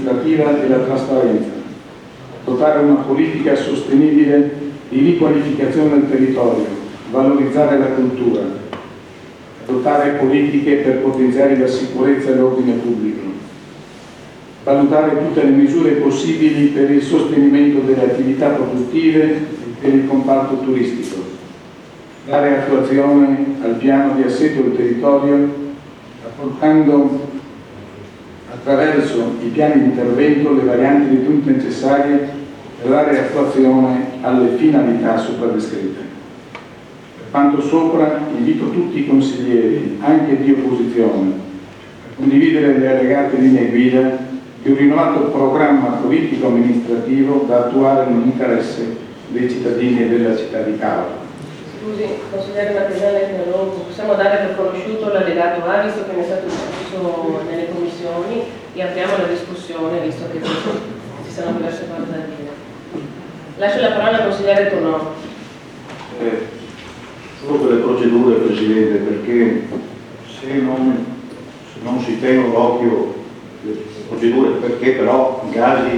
amministrativa e la trasparenza, dotare una politica sostenibile di riqualificazione del territorio, valorizzare la cultura, adottare politiche per potenziare la sicurezza e l'ordine pubblico, valutare tutte le misure possibili per il sostenimento delle attività produttive e per il comparto turistico, dare attuazione al piano di assetto del territorio, apportando attraverso i piani di intervento le varianti di punta necessarie per dare attuazione alle finalità sopra descritte. Per quanto sopra, invito tutti i consiglieri, anche di opposizione, a condividere le allegate linee guida di un rinnovato programma politico-amministrativo da attuare nell'interesse dei cittadini e della città di Cava. Scusi, consigliere Marchesani, non possiamo dare per conosciuto l'allegato A, visto che ne è stato discusso nelle commissioni, e apriamo la discussione, visto che ci sono diverse cose da dire. Lascio la parola al consigliere Tonò. Solo per le procedure, Presidente, perché se non si tengono d'occhio le procedure, perché però in casi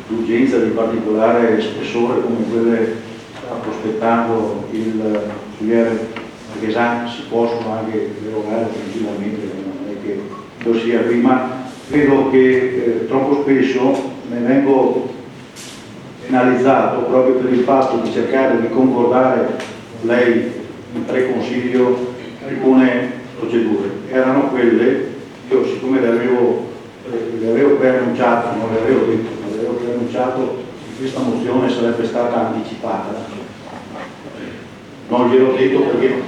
di urgenza di particolare spessore come quelle che sta prospettando il consigliere Marchesani si possono anche derogare tranquillamente, non è che lo sia prima. Credo che troppo spesso ne vengo penalizzato proprio per il fatto di cercare di concordare con lei in preconsiglio alcune procedure. Erano quelle, io siccome le avevo preannunciato, non le avevo detto, ma le avevo preannunciato che questa mozione sarebbe stata anticipata. Non gliel'ho detto perché,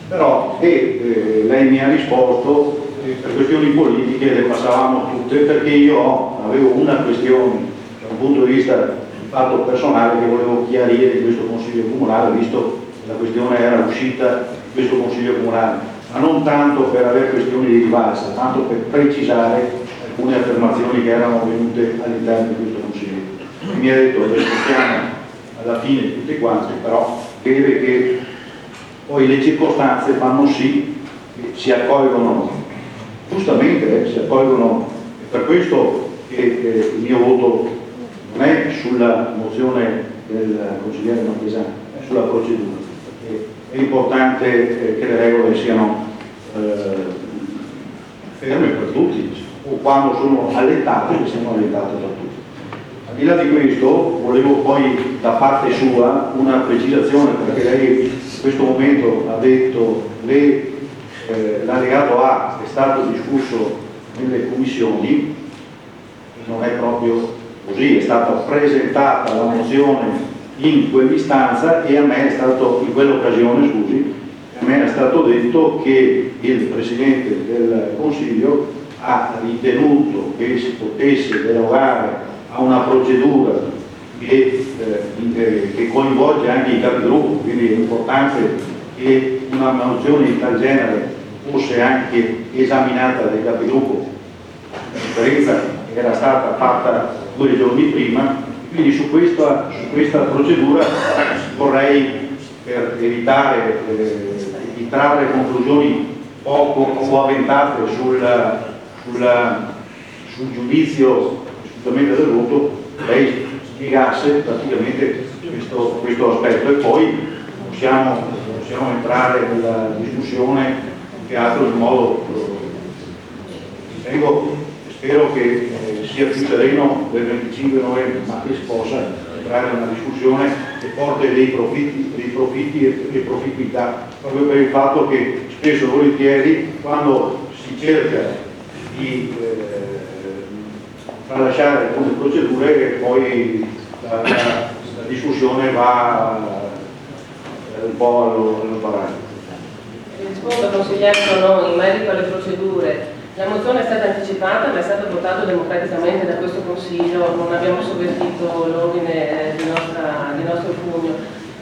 però lei mi ha risposto per questioni politiche le passavamo tutte, perché io avevo una questione da un punto di vista di fatto personale che volevo chiarire in questo Consiglio Comunale, visto che la questione era uscita di questo Consiglio Comunale, ma non tanto per avere questioni di rivalsa, tanto per precisare alcune affermazioni che erano venute all'interno di questo Consiglio. E mi ha detto, le ascoltiamo alla fine tutti quanti, però crede che poi le circostanze fanno sì che si accolgono, giustamente si accolgono, e per questo che il mio voto non è sulla mozione del consigliere Marchesani, è sulla procedura, perché è importante che le regole siano ferme per tutti, o quando sono allentate, che siano allentate per tutti. Al di là di questo, volevo poi da parte sua una precisazione, perché lei in questo momento ha detto l'allegato A è stato discusso nelle commissioni, non è proprio così, è stata presentata la mozione in quell'istanza e a me è stato, in quell'occasione, scusi, a me è stato detto che il Presidente del Consiglio ha ritenuto che si potesse derogare a una procedura che coinvolge anche i capigruppo, quindi è importante che una mozione di tal genere fosse anche esaminata dai capigruppo, la differenza era stata fatta 2 giorni prima, quindi su questa procedura vorrei, per evitare di trarre conclusioni poco avventate sul giudizio assolutamente del voto, lei spiegasse praticamente questo aspetto, e poi possiamo entrare nella discussione che altro in modo spero che sia più sereno del 25 novembre, ma che si possa entrare in una discussione che porti dei profitti e proficuità, proprio per il fatto che spesso e volentieri quando si cerca di tralasciare alcune procedure poi la discussione va un po' allo baracco. Rispondo, consigliere Tonò, in merito alle procedure. La mozione è stata anticipata, ma è stato votato democraticamente da questo Consiglio, non abbiamo sovvertito l'ordine di nostro pugno.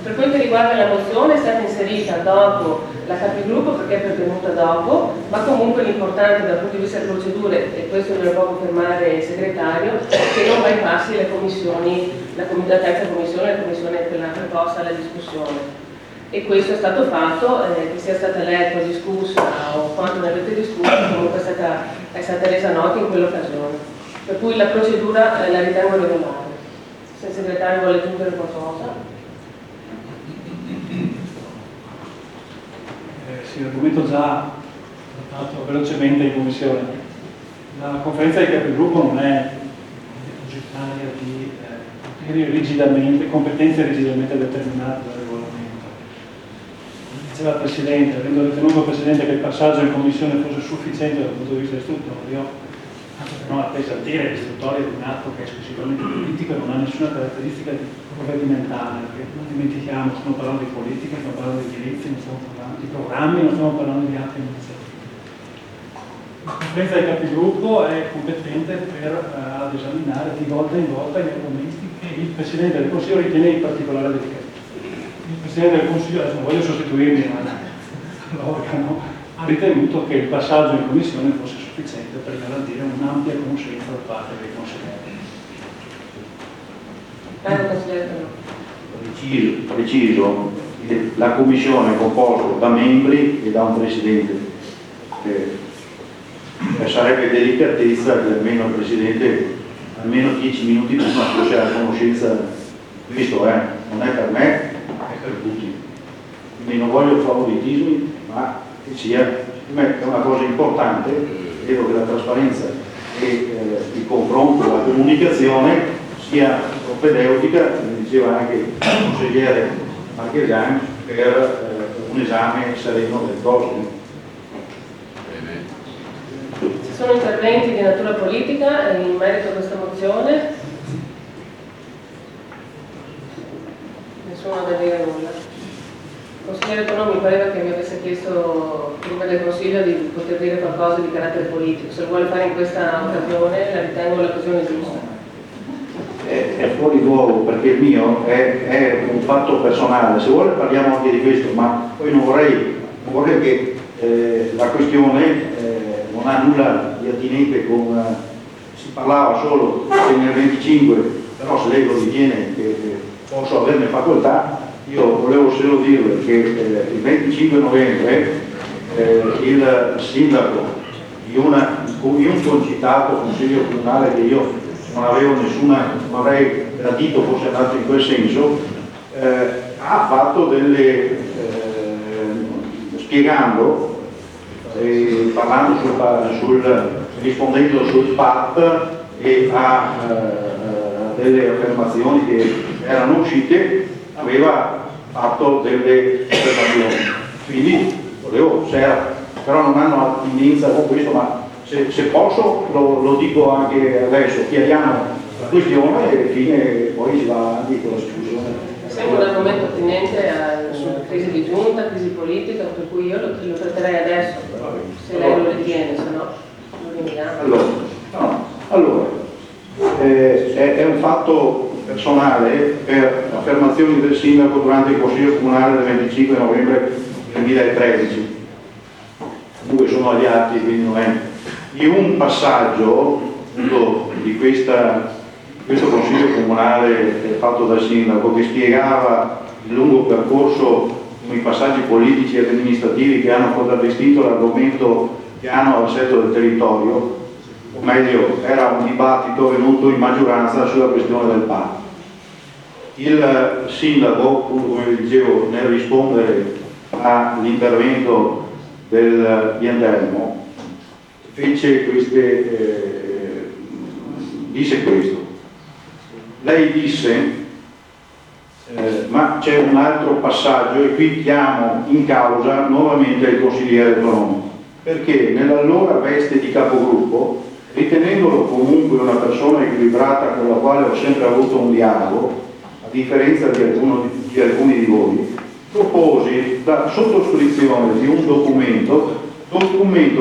Per quel che riguarda la mozione è stata inserita dopo la capigruppo perché è pervenuta dopo, ma comunque l'importante dal punto di vista delle procedure, e questo me lo può confermare il segretario, che non bypassi le commissioni, la terza commissione, la commissione per la preposta alla discussione. e questo è stato fatto, che sia stata letta o discussa o quanto ne avete discusso, comunque è stata resa nota in quell'occasione. Per cui la procedura la ritengo regolare. Se il segretario vuole aggiungere qualcosa. Sì, l'argomento già trattato velocemente in commissione. La conferenza dei capigruppo non è depositaria di competenze rigidamente determinate dal regolamento. Diceva il Presidente, avendo ritenuto il Presidente che il passaggio in Commissione fosse sufficiente dal punto di vista istruttorio, no, attesa a dire che l'istruttoria è un atto che è esclusivamente politico e non ha nessuna caratteristica provvedimentale, perché non dimentichiamo, stiamo parlando di politica, stiamo parlando di indirizzi, non stiamo parlando di programmi, non stiamo parlando di atti amministrativi. La conferenza dei capigruppo è competente ad esaminare di volta in volta gli argomenti che il Presidente del Consiglio ritiene di particolare delicatezza. Il Presidente del Consiglio, adesso non voglio sostituirmi, ma l'organo ha ritenuto che il passaggio in Commissione fosse sufficiente per garantire un'ampia conoscenza da parte dei consiglieri. Preciso, la Commissione è composta da membri e da un Presidente. Sarebbe delicatezza che almeno il Presidente almeno 10 minuti prima fosse a conoscenza. Questo non è per me, è per tutti. Quindi non voglio favoritismi, ma che sia, è una cosa importante. Vedo che la trasparenza e il confronto, la comunicazione sia propedeutica, come diceva anche il consigliere Marchesani, per un esame sereno del prossimo. Ci sono interventi di natura politica in merito a questa mozione? Nessuno ha da dire nulla. Il consigliere Tonò mi pareva che mi avesse chiesto prima del Consiglio di poter dire qualcosa di carattere politico. Se lo vuole fare in questa occasione, la ritengo l'occasione giusta. È fuori luogo perché il mio è un fatto personale. Se vuole parliamo anche di questo, ma poi non vorrei che la questione non ha nulla di attinente con... si parlava solo nel 25, però se lei lo ritiene che posso averne facoltà, io volevo solo dirle che il 25 novembre il sindaco di un concitato consiglio comunale che io non avevo nessuna, non avrei gradito fosse andato in quel senso, ha fatto spiegando parlando rispondendo sul PAP e a delle affermazioni che erano uscite, aveva fatto delle affermazioni. Quindi volevo, però non hanno attinenza con questo, ma se posso lo dico anche adesso, chiariamo la questione e fine, poi si va avanti con la discussione. Sembra un argomento attinente sulla crisi di giunta, crisi politica, per cui io lo tratterei adesso, se lei lo ritiene, se no lo rinviamo. Allora, è un fatto personale per affermazioni del sindaco durante il Consiglio Comunale del 25 novembre 2013. Due sono agli atti, quindi non è. Di un passaggio di questo Consiglio Comunale fatto dal sindaco che spiegava il lungo percorso con i passaggi politici e amministrativi che hanno contraddistinto l'argomento piano all'assetto del territorio, o meglio era un dibattito venuto in maggioranza sulla questione del PAC. Il sindaco, come vi dicevo, nel rispondere all'intervento del Biandelmo disse questo. Lei disse ma c'è un altro passaggio e qui chiamo in causa nuovamente il consigliere Tonò, perché nell'allora veste di capogruppo, ritenendolo comunque una persona equilibrata con la quale ho sempre avuto un dialogo, a differenza di alcuni di voi, proposi la sottoscrizione di un documento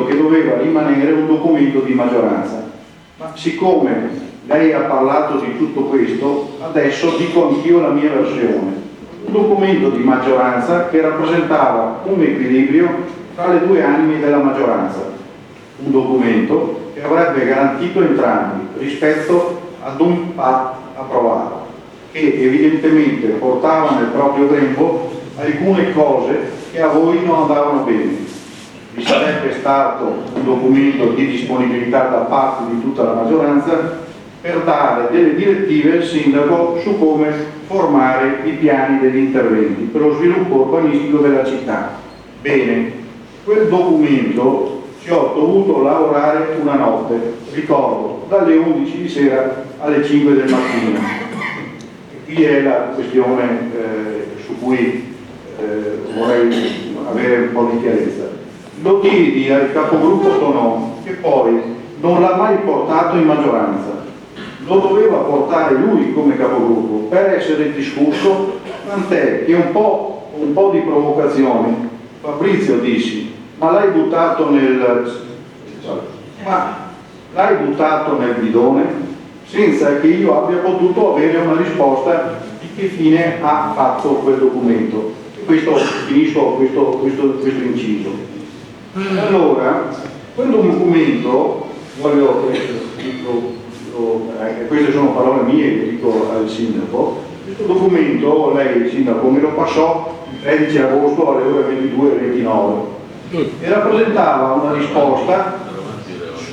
che doveva rimanere un documento di maggioranza. Ma siccome lei ha parlato di tutto questo, adesso dico anch'io la mia versione. Un documento di maggioranza che rappresentava un equilibrio tra le due anime della maggioranza. Un documento che avrebbe garantito entrambi rispetto ad un PAC approvato, che evidentemente portava nel proprio grembo alcune cose che a voi non andavano bene. Vi sarebbe stato un documento di disponibilità da parte di tutta la maggioranza per dare delle direttive al sindaco su come formare i piani degli interventi per lo sviluppo urbanistico della città. Bene, quel documento ci ho dovuto lavorare una notte, ricordo, dalle 11 di sera alle 5 del mattino. E qui è la questione su cui vorrei avere un po' di chiarezza. Lo chiedi al capogruppo Tonò, che poi non l'ha mai portato in maggioranza, lo doveva portare lui come capogruppo per essere discusso, tant'è che un po' di provocazione Fabrizio dissi: ma l'hai buttato nel bidone, senza che io abbia potuto avere una risposta di che fine ha fatto quel documento. E questo finisco questo inciso. Allora, quel documento, queste sono parole mie che dico al sindaco, questo documento lei, sindaco, me lo passò il 13 agosto alle ore 22:29 e rappresentava una risposta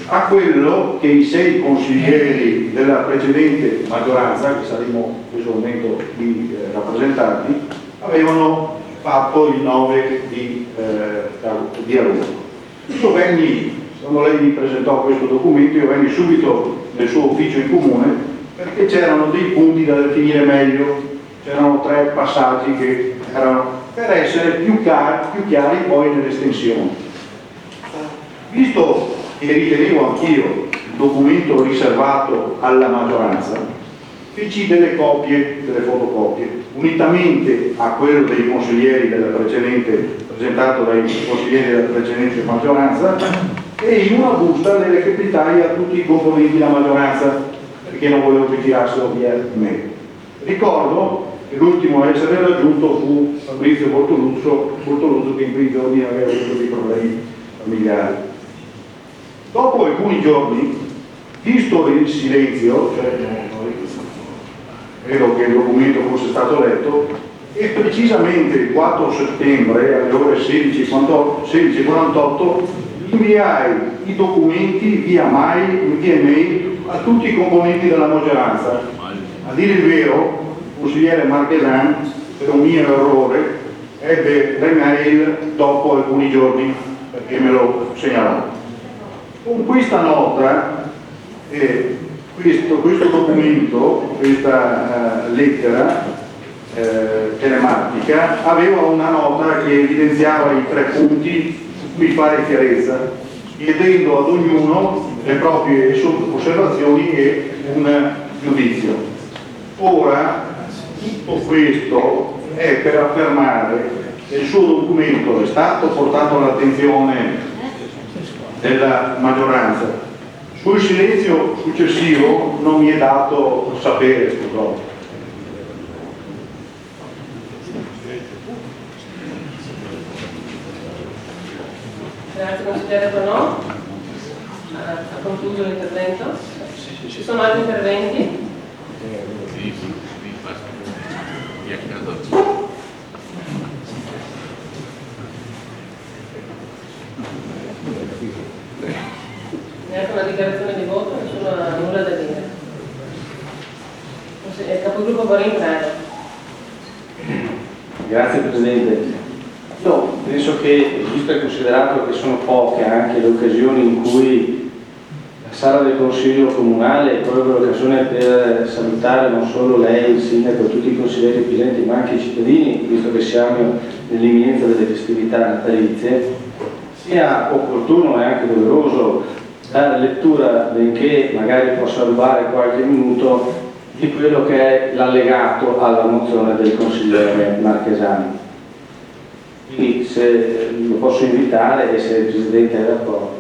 a quello che i 6 consiglieri della precedente maggioranza, che saremo in questo momento qui rappresentati, avevano fatto il 9 di agosto. Io venni, quando lei mi presentò questo documento, io venni subito nel suo ufficio in comune perché c'erano dei punti da definire meglio, c'erano 3 passaggi che erano per essere più chiari poi nell'estensione. Visto che ritenevo anch'io il documento riservato alla maggioranza, feci delle copie, delle fotocopie, unitamente a quello dei consiglieri della precedente, presentato dai consiglieri della precedente maggioranza, e in una busta le recapitai a tutti i componenti della maggioranza, perché non volevo che tirassero via me. Ricordo che l'ultimo a essere raggiunto fu Fabrizio Bortoluzzo che in quei giorni aveva avuto dei problemi familiari. Dopo alcuni giorni, visto il silenzio, cioè credo che il documento fosse stato letto, e precisamente il 4 settembre alle ore 16:48 inviai i documenti via mail a tutti i componenti della maggioranza. A dire il vero, il consigliere Marchesan, per un mio errore, ebbe le mail dopo alcuni giorni perché me lo segnalò. Con questa nota, questo documento, questa lettera telematica aveva una nota che evidenziava i 3 punti su cui fare chiarezza, chiedendo ad ognuno le proprie osservazioni e un giudizio. Ora, tutto questo è per affermare che il suo documento è stato portato all'attenzione della maggioranza. Sul silenzio successivo non mi è dato sapere, purtroppo. Grazie consigliere Tonò. Ha concluso l'intervento? Ci sono altri interventi? Neanche una dichiarazione di voto, nessuno ha nulla da dire. Il capogruppo Borin, prego. Grazie Presidente. Io penso che, visto e considerato che sono poche anche le occasioni in cui la sala del Consiglio Comunale è proprio l'occasione per salutare non solo lei, il Sindaco e tutti i consiglieri presenti, ma anche i cittadini, visto che siamo nell'imminenza delle festività natalizie, sia opportuno e anche doveroso dare lettura, benché magari possa rubare qualche minuto, di quello che è l'allegato alla mozione del consigliere Marchesani. Quindi se lo posso invitare e se il Presidente è d'accordo.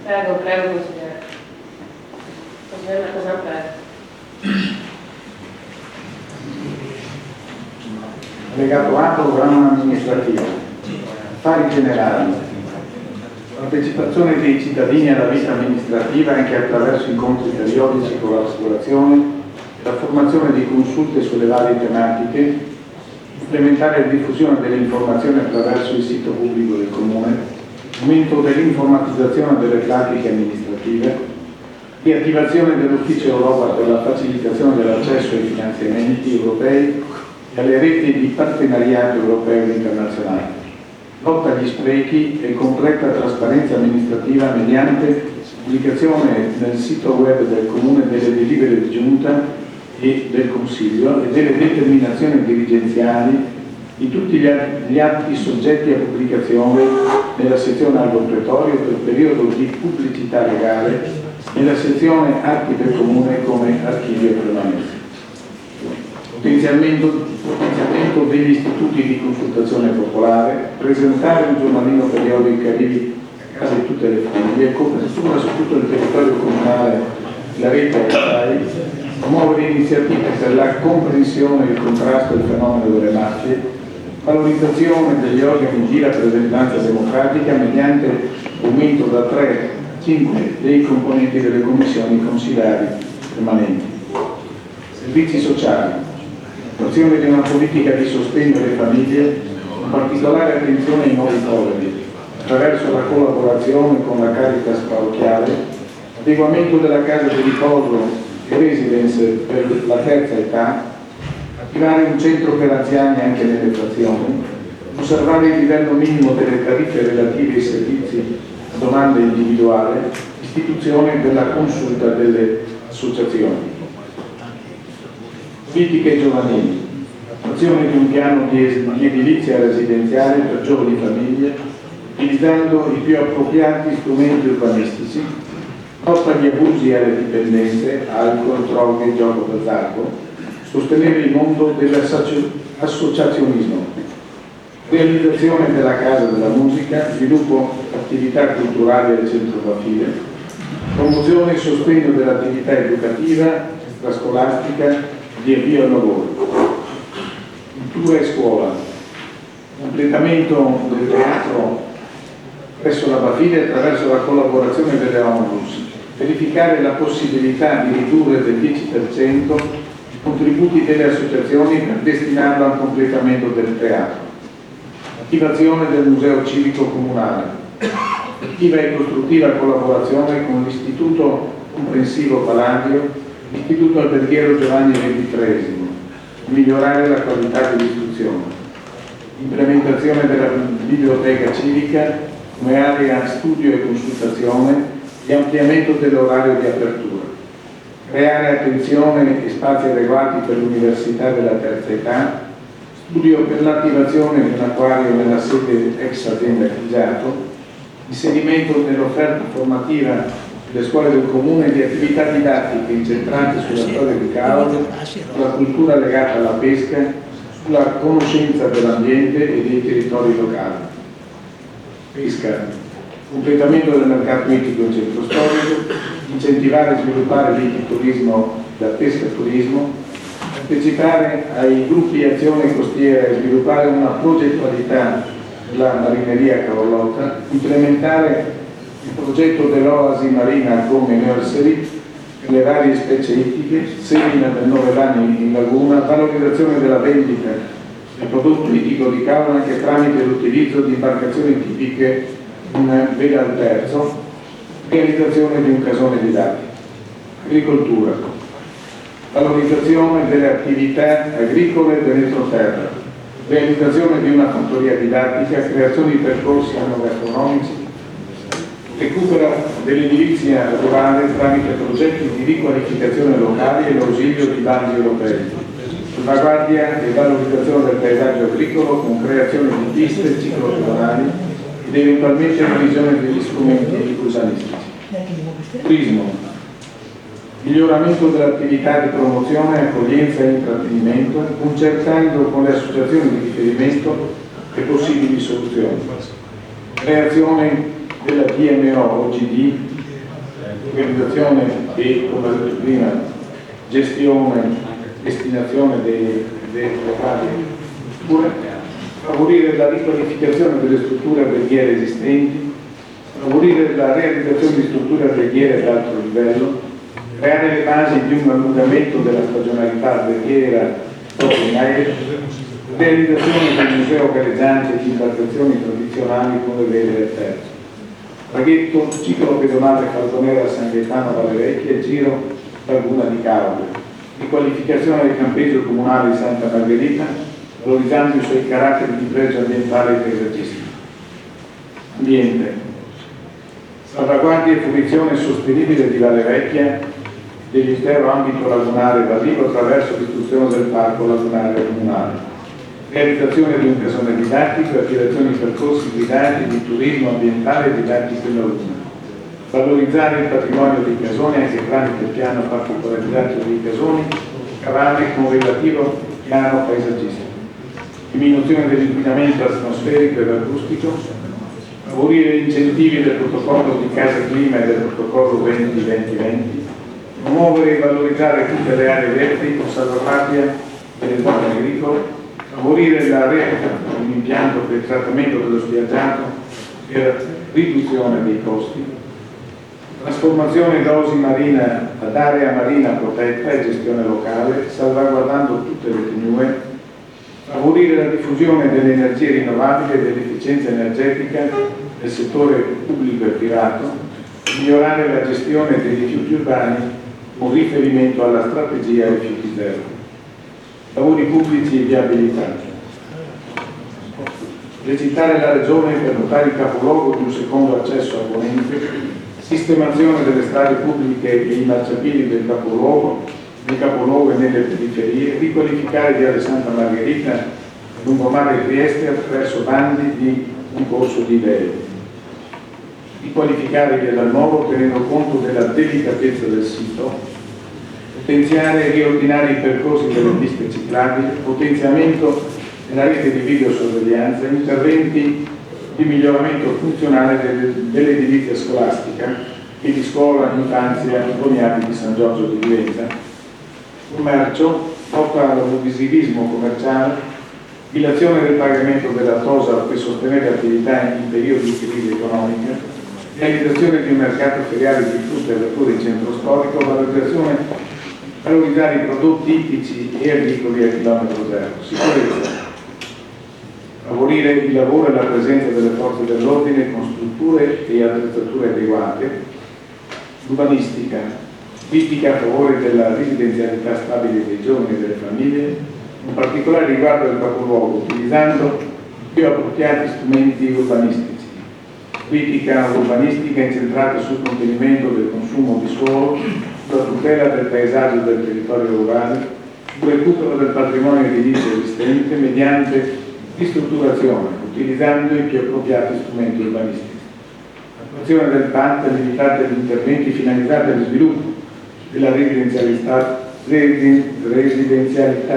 Prego, consigliere. Consigliere Marchesani, prego. Allegato A, programma amministrativo. Affari generali. Partecipazione dei cittadini alla vita amministrativa anche attraverso incontri periodici con l'assicurazione, la formazione di consulte sulle varie tematiche, implementare la diffusione delle informazioni attraverso il sito pubblico del Comune, aumento dell'informatizzazione delle pratiche amministrative, riattivazione dell'Ufficio Europa per la facilitazione dell'accesso ai finanziamenti europei e alle reti di partenariato europeo e internazionale, lotta agli sprechi e completa trasparenza amministrativa mediante pubblicazione nel sito web del Comune delle delibere di Giunta e del Consiglio e delle determinazioni dirigenziali di tutti gli atti soggetti a pubblicazione nella sezione albo pretorio per periodo di pubblicità legale nella sezione atti del Comune come archivio permanente. Potenziamento degli istituti di consultazione popolare, presentare un giornalino periodico che arrivi a casa di tutte le famiglie, copertura su tutto il territorio comunale, la rete WiFi, promuovere iniziative per la comprensione e il contrasto del fenomeno delle mafie, valorizzazione degli organi di rappresentanza democratica mediante aumento da 3 a 5 dei componenti delle commissioni consilari permanenti. Servizi sociali, attuazione di una politica di sostegno alle famiglie, con particolare attenzione ai nuovi poveri, attraverso la collaborazione con la Caritas parrocchiale, adeguamento della casa di riposo e residence per la terza età, attivare un centro per anziani anche nelle frazioni, osservare il livello minimo delle tariffe relative ai servizi a domanda individuale, istituzione della consulta delle associazioni. Politiche giovanili, attuazione di un piano di edilizia residenziale per giovani famiglie, utilizzando i più appropriati strumenti urbanistici, lotta agli abusi e alle dipendenze, alcol, droghe, gioco d'azzardo, sostenere il mondo dell'associazionismo, realizzazione della Casa della Musica, sviluppo attività culturali al centro Bafile, promozione e sostegno dell'attività educativa, extrascolastica, di avvio al lavoro. Cultura e scuola, completamento del teatro presso la Bafile attraverso la collaborazione delle Onlus, verificare la possibilità di ridurre del 10% i contributi delle associazioni per destinarlo al completamento del teatro. Attivazione del Museo Civico Comunale, attiva e costruttiva collaborazione con l'Istituto Comprensivo Palladio, l'Istituto Alberghiero Giovanni XXIII, migliorare la qualità dell'istruzione. Implementazione della biblioteca civica come area studio e consultazione e ampliamento dell'orario di apertura. Creare attenzione e spazi adeguati per l'università della terza età, studio per l'attivazione di un acquario nella sede ex azienda Chigiato, inserimento nell'offerta formativa delle scuole del Comune di attività didattiche incentrate sulla storia di Caorle, sulla cultura legata alla pesca, sulla conoscenza dell'ambiente e dei territori locali. Pesca, completamento del mercato ittico in centro storico, incentivare e sviluppare l'itticoturismo da pesca turismo, partecipare ai gruppi azione costiera e sviluppare una progettualità della marineria Caorlotta, implementare il progetto dell'Oasi Marina come nursery per le varie specie ittiche, semina del 9 anni in laguna, valorizzazione della vendita del prodotto ittico di Caorle anche tramite l'utilizzo di imbarcazioni tipiche in vela al terzo, realizzazione di un casone didattico. Agricoltura, valorizzazione delle attività agricole dell'entroterra, realizzazione di una fattoria didattica, creazione di percorsi enogastronomici, recupero dell'edilizia rurale tramite progetti di riqualificazione locali e l'ausilio di bandi europei, salvaguardia e valorizzazione del paesaggio agricolo con creazione di piste ciclopedonali ed eventualmente revisione degli strumenti usanistici. Turismo, miglioramento dell'attività di promozione, accoglienza e intrattenimento, concertando con le associazioni di riferimento le possibili soluzioni. Creazione della PMO OGD, organizzazione e, come ho detto prima, gestione, destinazione delle varie strutture, favorire la riqualificazione delle strutture alberghiere esistenti, favorire la realizzazione di strutture alberghiere ad alto livello, creare le basi di un allungamento della stagionalità alberghiera ordinaria, realizzazione del museo galleggiante di imbarcazioni tradizionali con le vele al terzo, traghetto ciclo pedonale Falconera San Gaetano Valle Vecchia e giro Laguna di Caule, riqualificazione del campeggio comunale di Santa Margherita, valorizzando i suoi caratteri di pregio ambientale e paesaggistico. Ambiente. Salvaguardia e fruizione sostenibile di Valle Vecchia dell'intero ambito lagunare Vallivo attraverso l'istruzione del parco lagunare comunale. Realizzazione di un casone didattico e attivazione di percorsi guidati di turismo ambientale e didattico in laguna. Valorizzare il patrimonio dei casoni anche tramite il piano particolarizzato dei casoni, cavalli con relativo piano paesaggistico. Diminuzione dell'inquinamento atmosferico ed acustico, favorire gli incentivi del protocollo di casa clima e del protocollo 20-20-20, promuovere e valorizzare tutte le aree verdi con salvaguardia delle zone agricole, favorire la replica di un impianto per il trattamento dello spiaggiato per riduzione dei costi, trasformazione d'osi marina ad area marina protetta e gestione locale, salvaguardando tutte le tenue, favorire la diffusione delle energie rinnovabili e dell'efficienza energetica nel settore pubblico e privato, migliorare la gestione dei rifiuti urbani con riferimento alla strategia rifiuti zero. Lavori pubblici e viabilità. Recitare la Regione per dotare il capoluogo di un secondo accesso a ponente, sistemazione delle strade pubbliche e i marciapiedi del capoluogo e nelle periferie, riqualificare via Santa Margherita lungomare Trieste attraverso bandi di concorso di idee, riqualificare via Dal Nuovo tenendo conto della delicatezza del sito, potenziare e riordinare i percorsi delle piste ciclabili, potenziamento della rete di videosorveglianza, interventi di miglioramento funzionale dell'edilizia scolastica e di scuola infanzia Boniati di San Giorgio di Divenza, commercio, lotta all'abusivismo commerciale, dilazione del pagamento della TOSA per sostenere attività in periodi di crisi economica, realizzazione di un mercato feriale di frutta e verdure in centro storico, valorizzare i prodotti ittici e agricoli a chilometro zero, sicurezza, favorire il lavoro e la presenza delle forze dell'ordine con strutture e attrezzature adeguate, urbanistica, politica a favore della residenzialità stabile dei giovani e delle famiglie, in particolare riguardo al capoluogo, utilizzando più appropriati strumenti urbanistici, politica urbanistica incentrata sul contenimento del consumo di suolo, sulla tutela del paesaggio del territorio rurale, sul recupero del patrimonio edilizio esistente mediante ristrutturazione, utilizzando i più appropriati strumenti urbanistici. L'attuazione del PAN è limitata agli interventi finalizzati allo sviluppo della residenzialità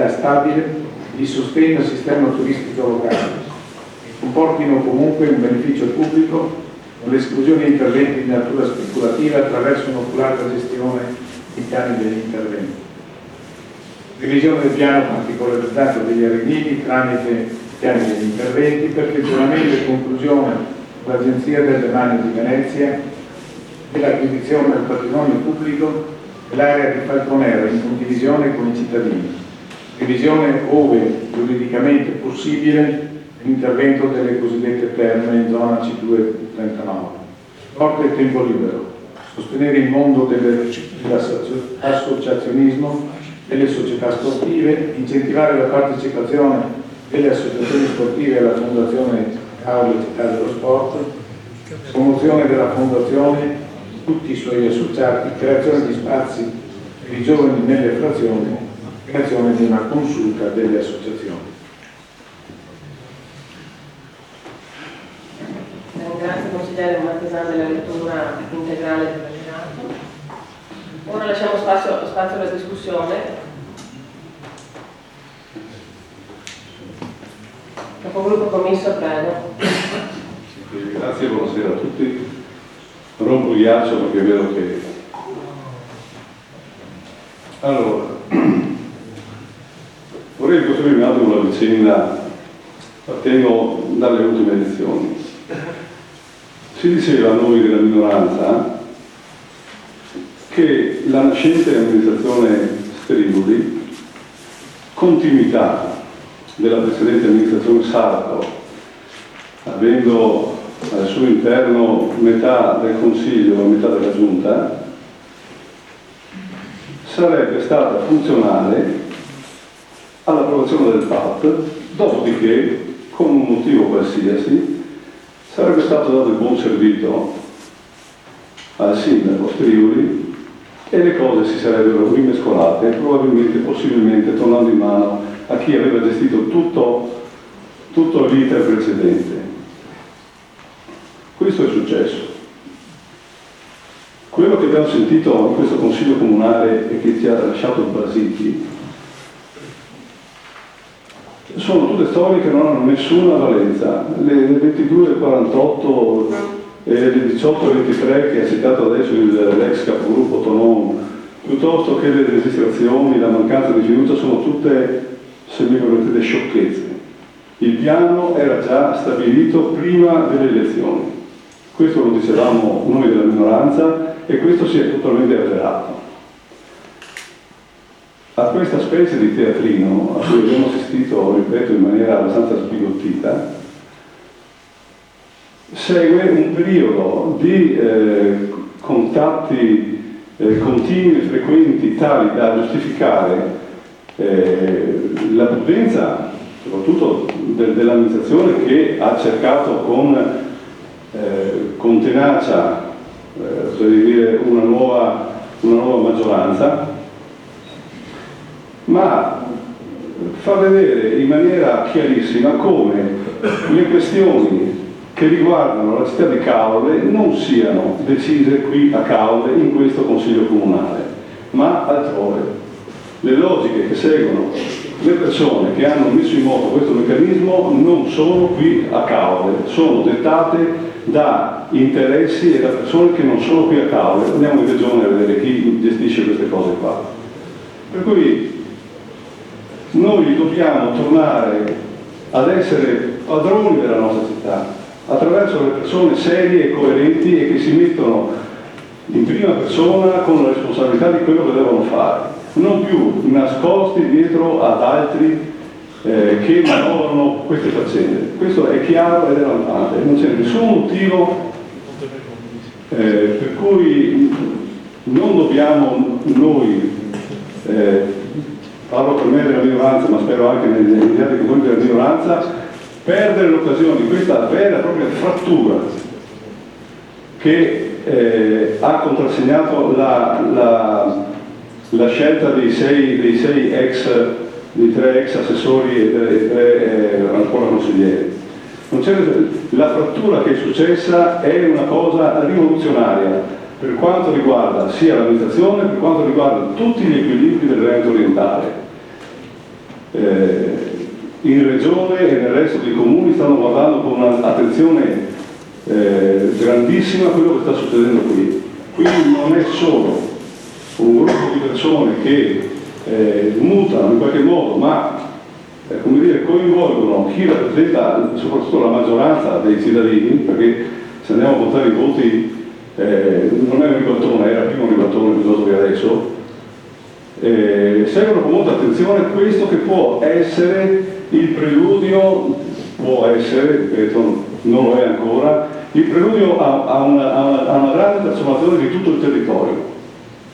stabile di sostegno al sistema turistico locale, che comportino comunque un beneficio pubblico con l'esclusione di interventi di natura speculativa attraverso un'oculata gestione dei piani degli interventi. Revisione del piano particolarizzato degli arenili tramite piani degli interventi, perfezionamento e conclusione dell'Agenzia del Demanio di Venezia dell'acquisizione del patrimonio pubblico dell'area di Falconera in condivisione con i cittadini. Revisione, ove giuridicamente possibile, l'intervento delle cosiddette terme in zona C239. Sport e tempo libero. Sostenere il mondo dell'associazionismo, delle società sportive, incentivare la partecipazione delle associazioni sportive alla Fondazione Caule Città dello Sport, promozione della Fondazione, tutti i suoi associati, creazione di spazi per i giovani nelle frazioni, creazione di una consulta delle associazioni. Grazie consigliere Martesani della lettura integrale del relato. Ora lasciamo spazio alla discussione. Capogruppo Commisso, prego. Grazie, buonasera a tutti. Rompo il ghiaccio perché è vero che... Allora, vorrei ricostruire un attimo la vicenda partendo dalle ultime elezioni. Si diceva a noi della minoranza che la nascente amministrazione Striboli, continuità della precedente amministrazione Sarto, avendo al suo interno metà del Consiglio e metà della Giunta, sarebbe stata funzionale all'approvazione del PAT, dopodiché, con un motivo qualsiasi, sarebbe stato dato il buon servito al sindaco Strivoli e le cose si sarebbero rimescolate, probabilmente, possibilmente, tornando in mano a chi aveva gestito tutto l'iter precedente. Questo è successo. Quello che abbiamo sentito in questo Consiglio Comunale e che ci ha lasciato basiti sono tutte storie che non hanno nessuna valenza. Le 22:48 e le 18:23 che ha citato adesso l'ex capogruppo Tonon, piuttosto che le registrazioni, la mancanza di fiducia, sono tutte, se mi permettete, sciocchezze. Il piano era già stabilito prima delle elezioni. Questo lo dicevamo noi della minoranza e questo si è totalmente avverato. A questa specie di teatrino a cui abbiamo assistito, ripeto, in maniera abbastanza sbigottita, segue un periodo di contatti continui e frequenti tali da giustificare la prudenza, soprattutto dell'amministrazione, che ha cercato con tenacia una nuova maggioranza, ma fa vedere in maniera chiarissima come le questioni che riguardano la città di Caorle non siano decise qui a Caorle in questo Consiglio Comunale, ma altrove. Le logiche che seguono le persone che hanno messo in moto questo meccanismo non sono qui a Caorle, sono dettate da interessi e da persone che non sono qui a Caorle. Andiamo in regione a vedere chi gestisce queste cose qua. Per cui noi dobbiamo tornare ad essere padroni della nostra città attraverso le persone serie e coerenti e che si mettono in prima persona con la responsabilità di quello che devono fare, non più nascosti dietro ad altri che manovrano queste faccende. Questo è chiaro ed è lampante, non c'è nessun motivo per cui non dobbiamo noi, parlo per me della minoranza, ma spero anche negli altri comuni della minoranza, perdere l'occasione di questa vera e propria frattura che ha contrassegnato la scelta dei tre ex assessori e dei tre ancora consiglieri. La frattura che è successa è una cosa rivoluzionaria per quanto riguarda sia l'amministrazione, per quanto riguarda tutti gli equilibri del Veneto orientale. In regione e nel resto dei comuni stanno guardando con un'attenzione grandissima a quello che sta succedendo qui. Quindi non è solo un gruppo di persone che mutano in qualche modo, ma come dire, coinvolgono chi rappresenta soprattutto la maggioranza dei cittadini, perché se andiamo a contare i voti non è un ribaltone, era prima un ribaltone piuttosto che adesso. Seguono con molta attenzione questo che può essere il preludio, ripeto, non lo è ancora, il preludio a una grande trasformazione di tutto il territorio.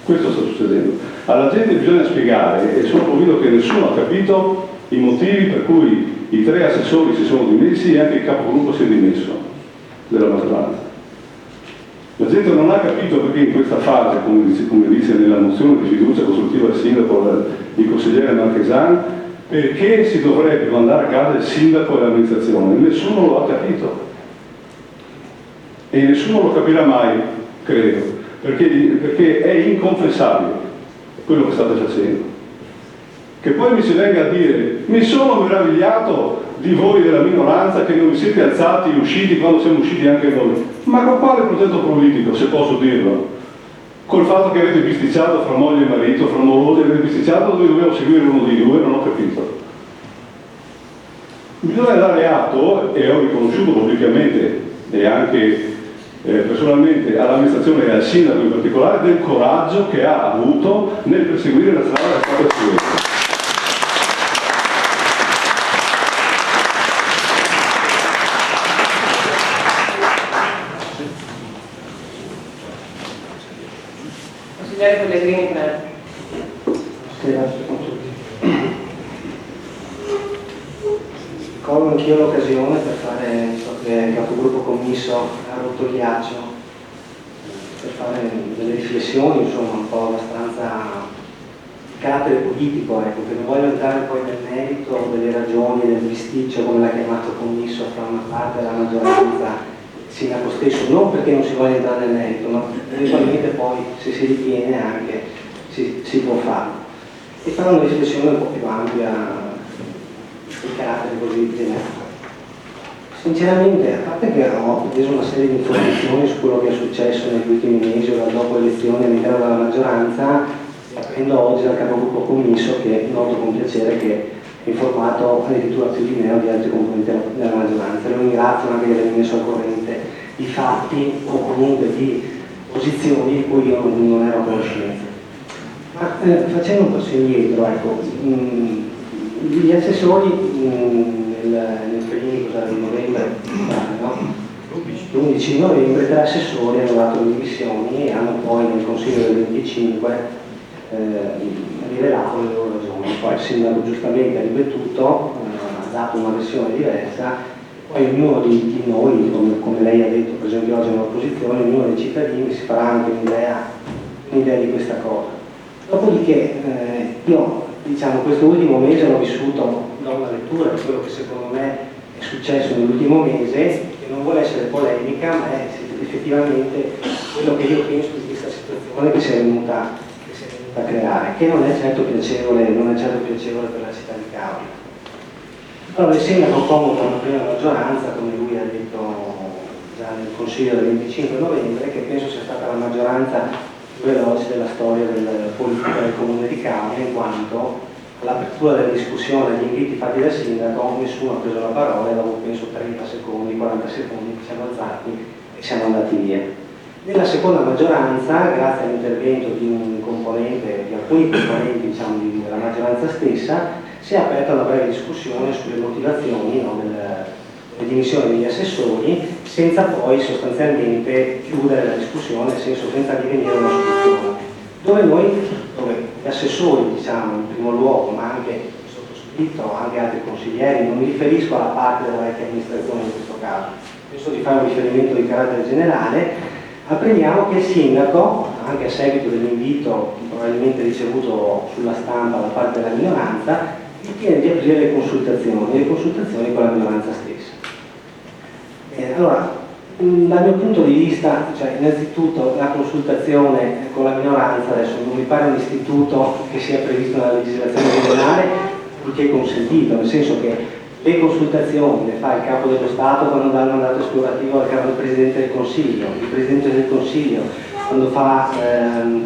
Questo sta succedendo. Alla gente bisogna spiegare, e sono convinto che nessuno ha capito i motivi per cui i tre assessori si sono dimessi e anche il capogruppo si è dimesso della maggioranza. La gente non ha capito perché in questa fase, come dice nella mozione di fiducia costruttiva del sindaco, il consigliere Marchesan, perché si dovrebbe mandare a casa il sindaco e l'amministrazione. Nessuno lo ha capito e nessuno lo capirà mai, credo, perché è inconfessabile quello che state facendo. Che poi mi si venga a dire: mi sono meravigliato di voi della minoranza che non vi siete alzati e usciti quando siamo usciti anche noi. Ma con quale progetto politico, se posso dirlo? Col fatto che avete bisticciato fra moglie e marito, fra morosi, avete bisticciato dove dovevo seguire uno dei due, non ho capito. Bisogna dare atto, e ho riconosciuto pubblicamente e anche personalmente all'amministrazione e al sindaco in particolare, del coraggio che ha avuto nel perseguire la strada che è stata scelta. Pellegrini, prego. Colgo anch'io l'occasione per fare, so che il capogruppo commisso ha rotto il ghiaccio, per fare delle riflessioni, insomma, un po' abbastanza di carattere politico, ecco, che non voglio entrare poi nel merito delle ragioni del bisticcio, come l'ha chiamato commisso, fra una parte della maggioranza e il sindaco stesso, non perché non si voglia entrare nel merito, ma eventualmente poi, se si ritiene anche, si può fare. E fare una riflessione un po' più ampia di carattere così generale. Sinceramente, a parte che ho preso una serie di informazioni su quello che è successo negli ultimi mesi o dopo le elezioni all'interno della maggioranza, apprendo oggi dal capogruppo commisso che noto con piacere che è informato addirittura più di me o di altri componenti della maggioranza. Lo ringrazio anche di avermi messo al corrente di fatti o comunque di posizioni di cui io non ero a conoscenza. Ma facendo un passo indietro, ecco, gli assessori nel periodo di novembre, no? l'11 di novembre, 3 assessori hanno dato le dimissioni e hanno poi nel Consiglio del 25 rivelato le loro ragioni. Poi il sindaco giustamente ha ripetuto, ha dato una versione diversa, poi ognuno di noi, come lei ha detto per esempio oggi nell'opposizione, ognuno dei cittadini si farà anche un'idea di questa cosa. Dopodiché io, diciamo, questo ultimo mese l'ho vissuto da una lettura di quello che secondo me è successo nell'ultimo mese, che non vuole essere polemica, ma è effettivamente quello che io penso di questa situazione che si è venuta a creare, che non è certo piacevole per la città di Cavour. Allora, il sindaco convoca una prima maggioranza, come lui ha detto già nel Consiglio del 25 novembre, che penso sia stata la maggioranza più veloce della storia della politica del Comune di Cavour, in quanto all'apertura della discussione agli inviti fatti dal sindaco nessuno ha preso la parola e dopo penso 30 secondi, 40 secondi ci siamo alzati e siamo andati via. Nella seconda maggioranza, grazie all'intervento di alcuni componenti, diciamo, della maggioranza stessa, si è aperta una breve discussione sulle motivazioni, no, delle dimissioni degli assessori, senza poi sostanzialmente chiudere la discussione, nel senso senza divenire una soluzione. Dove gli assessori, diciamo, in primo luogo, ma anche il sottoscritto, anche altri consiglieri, non mi riferisco alla parte della vecchia amministrazione in questo caso, penso di fare un riferimento di carattere generale, apprendiamo che il sindaco, anche a seguito dell'invito probabilmente ricevuto sulla stampa da parte della minoranza, ritiene di aprire le consultazioni con la minoranza stessa. Allora, dal mio punto di vista, cioè, innanzitutto la consultazione con la minoranza adesso non mi pare un istituto che sia previsto nella legislazione regionale, purché consentito, nel senso che le consultazioni le fa il Capo dello Stato quando dà il mandato esplorativo al Capo del Presidente del Consiglio. Il Presidente del Consiglio,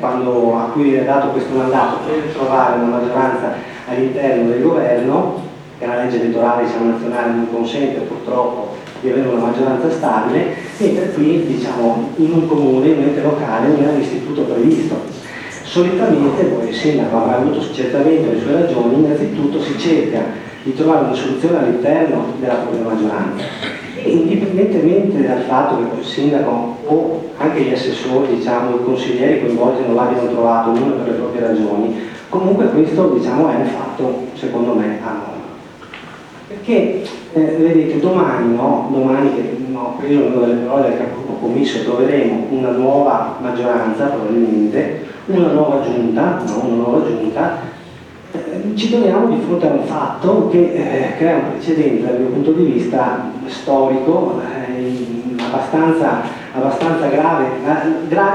quando a cui viene dato questo mandato, per trovare una maggioranza all'interno del governo, che la legge elettorale nazionale non consente purtroppo di avere una maggioranza stabile, mentre qui, diciamo, in un comune, in un ente locale, non è un istituto previsto. Solitamente, poi il sindaco avrà avuto certamente le sue ragioni, innanzitutto si cerca di trovare una soluzione all'interno della propria maggioranza. E indipendentemente dal fatto che il sindaco o anche gli assessori, diciamo, i consiglieri coinvolti non l'abbiano trovato, ognuno per le proprie ragioni, comunque questo, diciamo, è un fatto, secondo me, anomalo. Perché, vedete, domani che ho preso una delle parole del capogruppo commisso, troveremo una nuova maggioranza, probabilmente, una nuova giunta, ci troviamo di fronte a un fatto che crea un precedente dal mio punto di vista storico abbastanza grave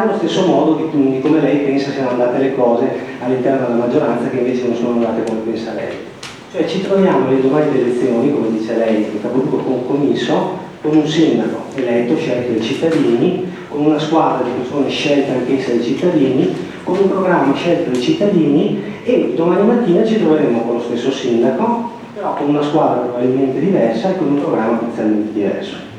allo stesso modo di come lei pensa siano andate le cose all'interno della maggioranza, che invece non sono andate come pensa lei. Cioè ci troviamo alle domani delle elezioni, come dice lei, il capogruppo commisso, con un sindaco eletto, scelto dai cittadini, con una squadra di persone scelte anch'esse dai cittadini, con un programma scelto dai cittadini, e domani mattina ci troveremo con lo stesso sindaco, però con una squadra probabilmente diversa e con un programma parzialmente diverso.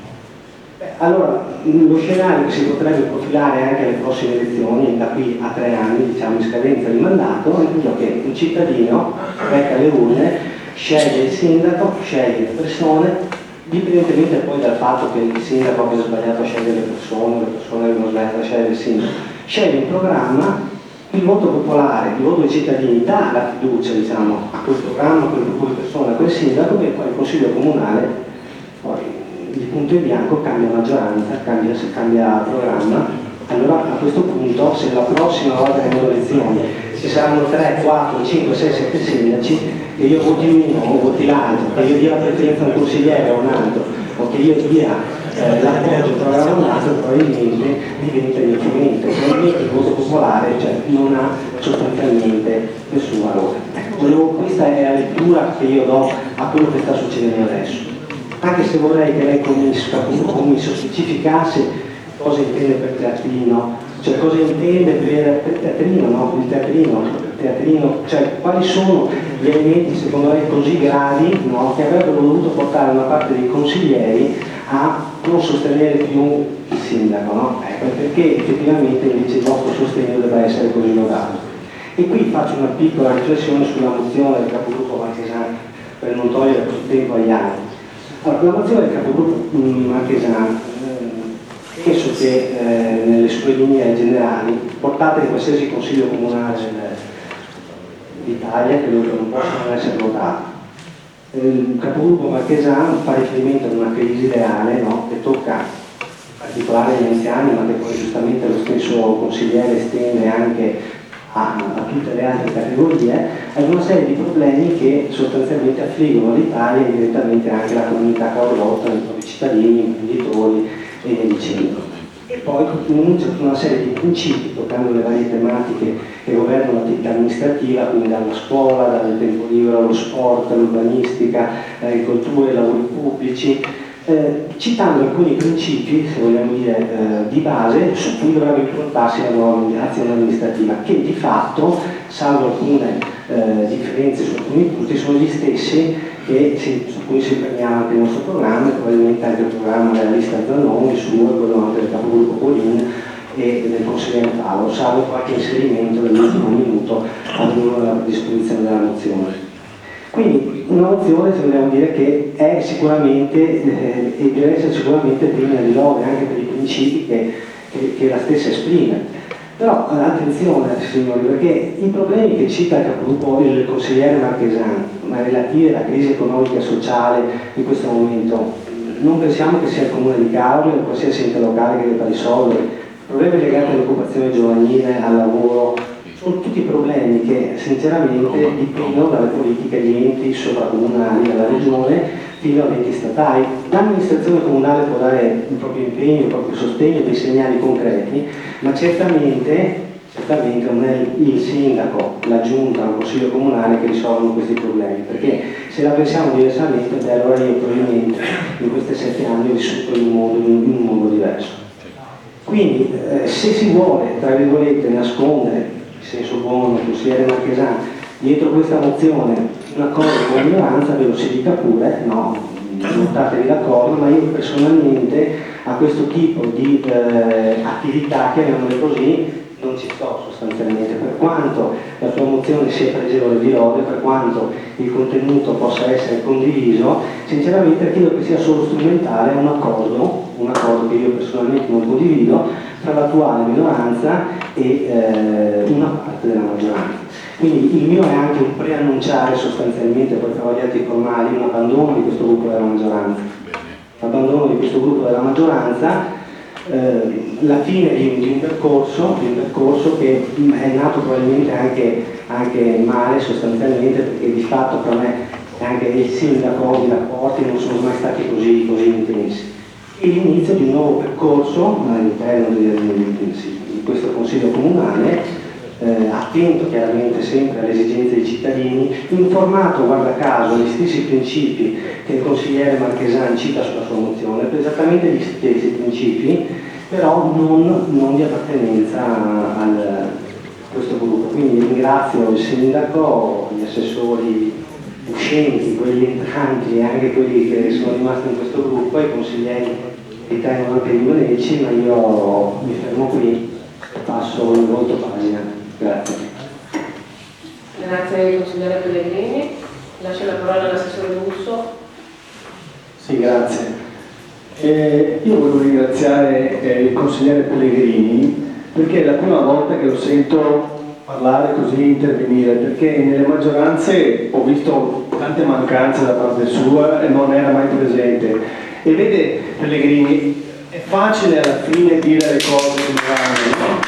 Allora, lo scenario che si potrebbe profilare anche alle prossime elezioni, da qui a 3 anni, diciamo, in scadenza di mandato, è quello che un cittadino recca le urne, sceglie il sindaco, sceglie le persone, dipendentemente poi dal fatto che il sindaco abbia sbagliato a scegliere le persone avevano sbagliato a scegliere il sindaco, sceglie un programma Il voto popolare, il voto dei cittadini dà la fiducia, diciamo, a quel programma, a quel gruppo di persone, a quel sindaco, e poi il Consiglio Comunale, poi di punto in bianco cambia maggioranza, cambia programma. Allora a questo punto, se la prossima volta che abbiamo elezioni ci saranno 3, 4, 5, 6, 7 sindaci, che io voti uno o voti l'altro, che io dia la preferenza a un consigliere o a un altro, o che io dia l'appoggio al programma a un altro, probabilmente diventa inefficiente. Probabilmente il voto popolare, cioè, non ha sostanzialmente nessun valore. Questa è la lettura che io do a quello che sta succedendo adesso. Anche se vorrei che lei specificasse cosa intende per teatrino, cioè cosa intende per teatrino, no? Il teatrino, cioè quali sono gli elementi secondo lei così gravi, no? Che avrebbero dovuto portare una parte dei consiglieri a non sostenere più il sindaco, no? Perché effettivamente invece il vostro sostegno deve essere così lodato. E qui faccio una piccola riflessione sulla mozione del capogruppo Marchesani, per non togliere più tempo agli altri. Allora, la mozione del capogruppo Marchesani, penso che nelle sue linee generali, portate in qualsiasi consiglio comunale d'Italia, credo che non possano essere votate. Il capogruppo Marchesani fa riferimento ad una crisi reale, no? Che tocca in particolare gli anziani, ma che poi giustamente lo stesso consigliere estende anche a tutte le altre categorie, ad una serie di problemi che sostanzialmente affliggono l'Italia e direttamente anche la comunità caulotta, i propri cittadini, imprenditori e via dicendo. E poi comincia una serie di principi, toccando le varie tematiche che governano l'attività amministrativa, quindi dalla scuola, dal tempo libero allo sport, all'urbanistica, l'agricoltura, i lavori pubblici, citando alcuni principi, se vogliamo dire, di base su cui dovrebbe improntarsi la nuova azione amministrativa, che di fatto, salvo alcune differenze su alcuni punti, sono gli stessi su cui si imperniava anche il nostro programma, e probabilmente anche il programma della lista Zannoni, il suo e quello anche del capogruppo Polin e del consigliere Paolo, salvo qualche inserimento dell'ultimo minuto a disposizione della mozione. Quindi una mozione, se vogliamo dire, che è sicuramente e deve essere sicuramente degna di lode anche per i principi che la stessa esprime. Però attenzione signori, perché i problemi che cita il capogruppo il consigliere Marchesani, ma relativi alla crisi economica e sociale in questo momento, non pensiamo che sia il comune di Caorle o qualsiasi ente locale che debba risolvere. Problemi legati all'occupazione giovanile, al lavoro, sono tutti problemi che sinceramente dipendono dalle politiche di enti sovracomunali, dalla regione fino ad enti statali. L'amministrazione comunale può dare il proprio impegno, il proprio sostegno, dei segnali concreti, ma certamente non è il sindaco, la giunta, il consiglio comunale che risolvono questi problemi, perché se la pensiamo diversamente, allora io probabilmente in questi 7 anni ho vissuto in un mondo diverso. Quindi se si vuole, tra virgolette, nascondere, in senso buono, il consigliere Marchesani, dietro questa mozione un accordo con la minoranza, ve lo si dica pure, no, votatevi d'accordo, ma io personalmente a questo tipo di attività, chiamiamole così, non ci sto sostanzialmente, per quanto la sua mozione sia pregevole di lode, per quanto il contenuto possa essere condiviso, sinceramente credo che sia solo strumentale un accordo che io personalmente non condivido, tra l'attuale minoranza e una parte della maggioranza. Quindi il mio è anche un preannunciare sostanzialmente, poi farò gli atti formali, un abbandono di questo gruppo della maggioranza. L'abbandono di questo gruppo della maggioranza, la fine di un percorso che è nato probabilmente anche male sostanzialmente, perché di fatto per me anche il sindaco, i rapporti non sono mai stati così intensi. E l'inizio di un nuovo percorso all'interno di questo Consiglio Comunale, attento chiaramente sempre alle esigenze dei cittadini, informato guarda caso agli stessi principi che il consigliere Marchesani cita sulla sua mozione, esattamente gli stessi principi, però non di appartenenza a questo gruppo. Quindi ringrazio il sindaco, gli assessori uscenti, quelli entranti e anche quelli che sono rimasti in questo gruppo, e i consiglieri che tengono anche gli uneci, ma io mi fermo qui e passo il volto pagina. Grazie. Grazie consigliere Pellegrini. Lascio la parola all'assessore Russo. Sì, grazie. Io volevo ringraziare il consigliere Pellegrini perché è la prima volta che lo sento parlare, così intervenire, perché nelle maggioranze ho visto tante mancanze da parte sua e non era mai presente. E vede, Pellegrini, è facile alla fine dire le cose come vanno.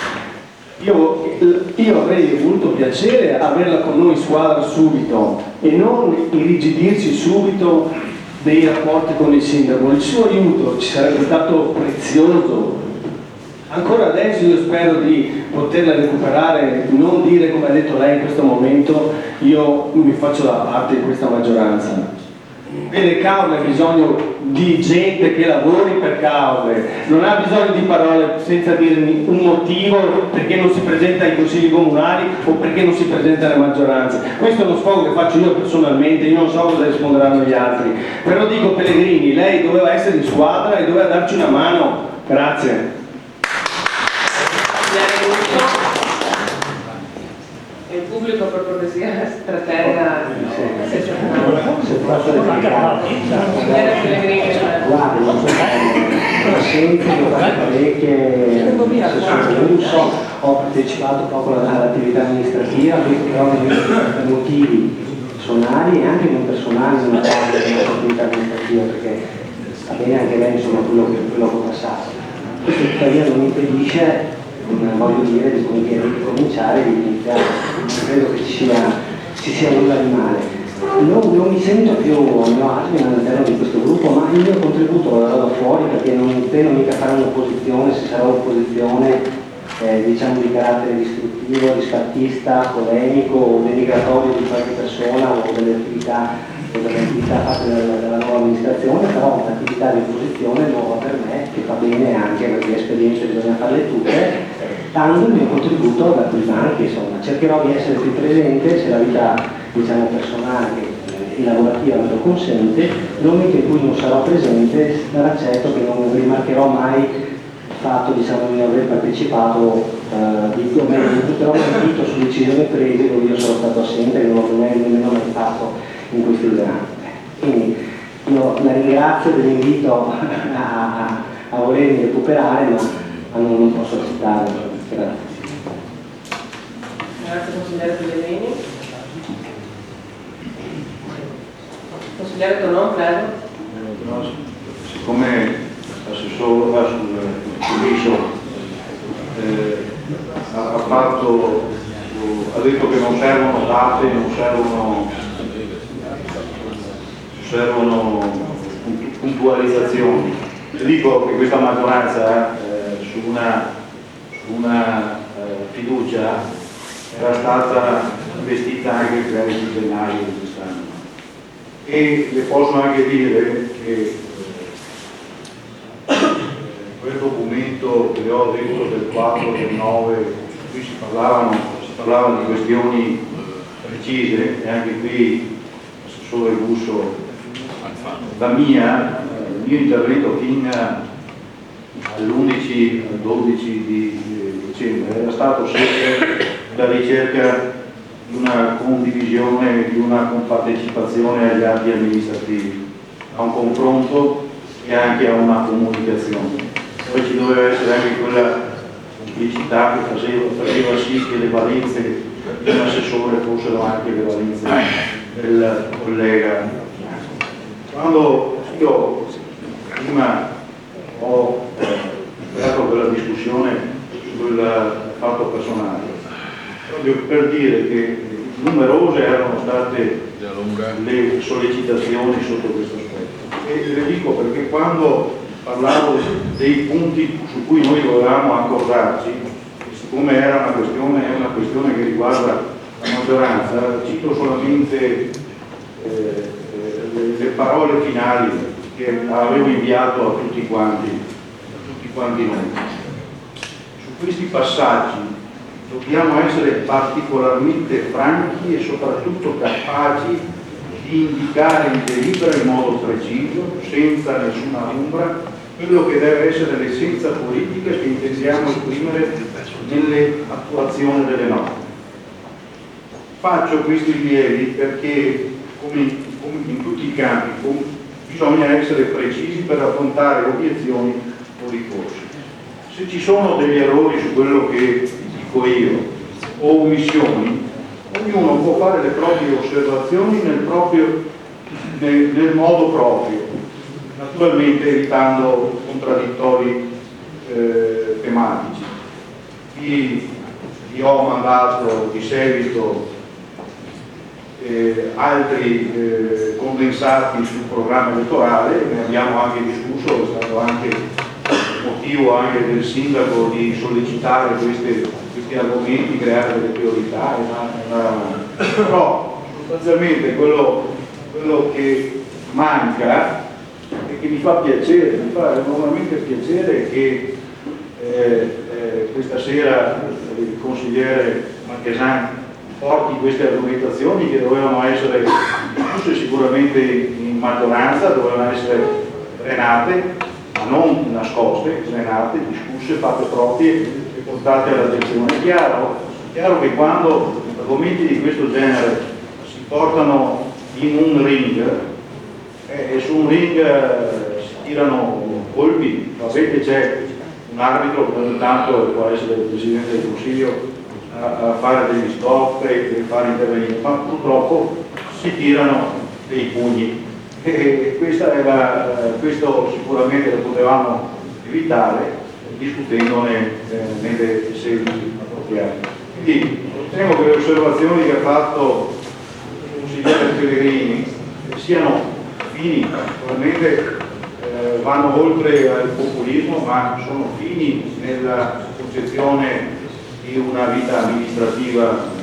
Io avrei avuto piacere averla con noi in squadra subito e non irrigidirci subito dei rapporti con il sindaco. Il suo aiuto ci sarebbe stato prezioso. Ancora adesso io spero di poterla recuperare, non dire come ha detto lei in questo momento, io mi faccio da parte di questa maggioranza. Vede, Caorle ha bisogno di gente che lavori per Caorle, non ha bisogno di parole senza dire un motivo perché non si presenta ai consigli comunali o perché non si presenta alle maggioranze. Questo è uno sfogo che faccio io personalmente, io non so cosa risponderanno gli altri, però dico, Pellegrini, lei doveva essere in squadra e doveva darci una mano. Grazie. Il pubblico per cortesia strategga guarda, non so sempre, ho partecipato poco all'attività amministrativa, però per motivi personali e anche non personali non parte dell'attività amministrativa, perché va bene anche lei, insomma, quello che ho passato. Questo tuttavia non impedisce, voglio dire, di cominciare, di iniziare. Credo che ci sia nulla di male. Non mi sento più a mio agio all'interno di questo gruppo, ma il mio contributo lo darò da fuori, perché non intendo mica fare un'opposizione, se sarà un'opposizione diciamo di carattere distruttivo, riscattista, polemico o denigratorio di qualche persona o delle attività fatte dalla nuova amministrazione, però un'attività di opposizione nuova per me, che fa bene anche perché le esperienze bisogna farle tutte, dando il mio contributo da quei banchi. Insomma, cercherò di essere più presente se la vita, diciamo, personale e lavorativa me lo consente. Nel momento in cui non sarò presente, sarà certo che non rimarcherò mai il fatto, diciamo, di non aver partecipato, o meglio, non butterò mai dito su decisioni prese dove io sono stato assente e non ho nemmeno mai fatto in questi 2 anni. Quindi io la ringrazio dell'invito a volermi recuperare, ma non posso accettare. Grazie. Grazie consigliere Pellegrini. Consigliere Tonò, prego. No, siccome l'assessore va sul viso ha detto che non servono date, non servono puntualizzazioni. Dico che questa maggioranza su una fiducia era stata investita anche il credito gennaio di quest'anno, e le posso anche dire che quel documento che le ho detto del 4, del 9, qui si parlava di questioni precise, e anche qui l'assessore Russo, il mio intervento fino all'11 al 12 di dicembre era stato sempre la ricerca di una condivisione, di una compartecipazione agli atti amministrativi, a un confronto e anche a una comunicazione. Poi ci doveva essere anche quella complicità che faceva sì che le valenze di un assessore fossero anche le valenze del collega. Quando io prima ho creato quella discussione sul fatto personale, proprio per dire che numerose erano state le sollecitazioni sotto questo aspetto, e le dico perché quando parlavo dei punti su cui noi dovevamo accordarci, siccome era una questione che riguarda la maggioranza, cito solamente le parole finali che avevo inviato a tutti quanti noi. Su questi passaggi dobbiamo essere particolarmente franchi e soprattutto capaci di indicare in delibera in modo preciso, senza nessuna ombra, quello che deve essere l'essenza politica che intendiamo esprimere nelle attuazioni delle norme. Faccio questi rilievi perché, come in tutti i campi, bisogna essere precisi per affrontare obiezioni o ricorsi. Se ci sono degli errori su quello che dico io, o omissioni, ognuno può fare le proprie osservazioni nel modo proprio, naturalmente evitando contraddittori tematici. Io ho mandato di seguito altri condensati sul programma elettorale, ne abbiamo anche discusso, è stato anche motivo anche del sindaco di sollecitare questi argomenti, creare delle priorità, però sostanzialmente quello che manca e che mi fa piacere, mi fa enormemente piacere che questa sera il consigliere Marchesan porti queste argomentazioni che dovevano essere discusse sicuramente in maggioranza, dovevano essere drenate, ma non nascoste, drenate, discusse, fatte proprie e portate all'attenzione. È chiaro che quando argomenti di questo genere si portano in un ring e su un ring si tirano colpi, sapete c'è un arbitro che ogni tanto può essere il Presidente del Consiglio a fare degli stop e fare intervenire, ma purtroppo si tirano dei pugni e questo sicuramente lo potevamo evitare discutendone nelle sedi appropriate. Quindi ritengo che le osservazioni che ha fatto il consigliere Pellegrini siano fini, naturalmente vanno oltre al populismo, ma sono fini nella concezione di una vita amministrativa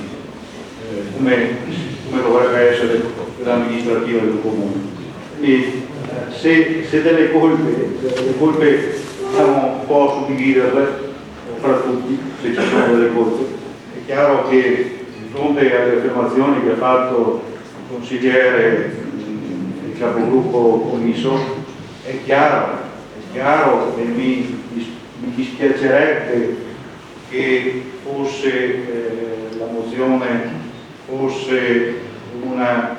come dovrebbe essere l'amministrativa del comune. Quindi se delle colpe possiamo un po' suddividerle fra tutti, se ci sono delle colpe. È chiaro che di fronte alle affermazioni che ha fatto il consigliere, il capogruppo commisso, è chiaro e mi dispiacerebbe che la mozione fosse una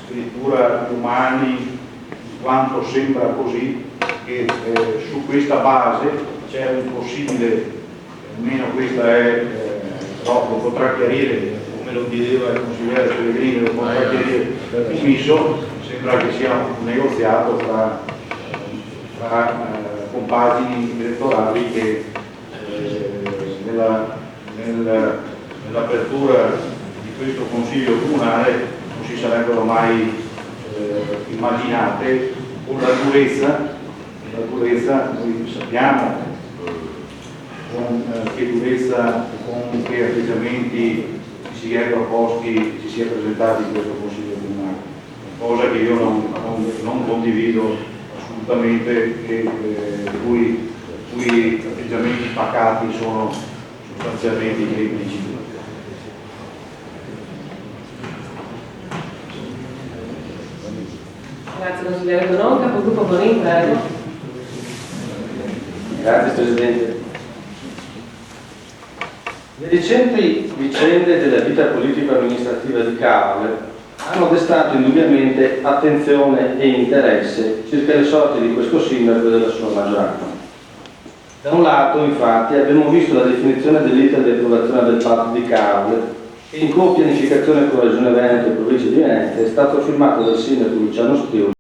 scrittura umani, in quanto sembra così, che su questa base c'è un possibile, almeno questa è, però lo potrà chiarire, come lo chiedeva il consigliere Pellegrini, lo potrà chiarire il commisso, sembra che sia un negoziato tra compagini elettorali che nell'apertura di questo consiglio comunale non si sarebbero mai immaginate, con la durezza noi sappiamo con che durezza, con che atteggiamenti si si è proposti, si è presentati in questo consiglio comunale, cosa che io non condivido assolutamente e cui atteggiamenti pacati sono sostanzialmente i miei principi. Grazie consigliere Donon, capogruppo Bonin, prego. Grazie Presidente. Le recenti vicende della vita politico-amministrativa di Cavour hanno destato indubbiamente attenzione e interesse circa le sorti di questo sindaco e della sua maggioranza. Da un lato, infatti, abbiamo visto la definizione dell'iter di approvazione del patto di Cavour che in co-pianificazione con la Regione Veneto e provincia di Venezia è stato firmato dal sindaco Luciano Stioli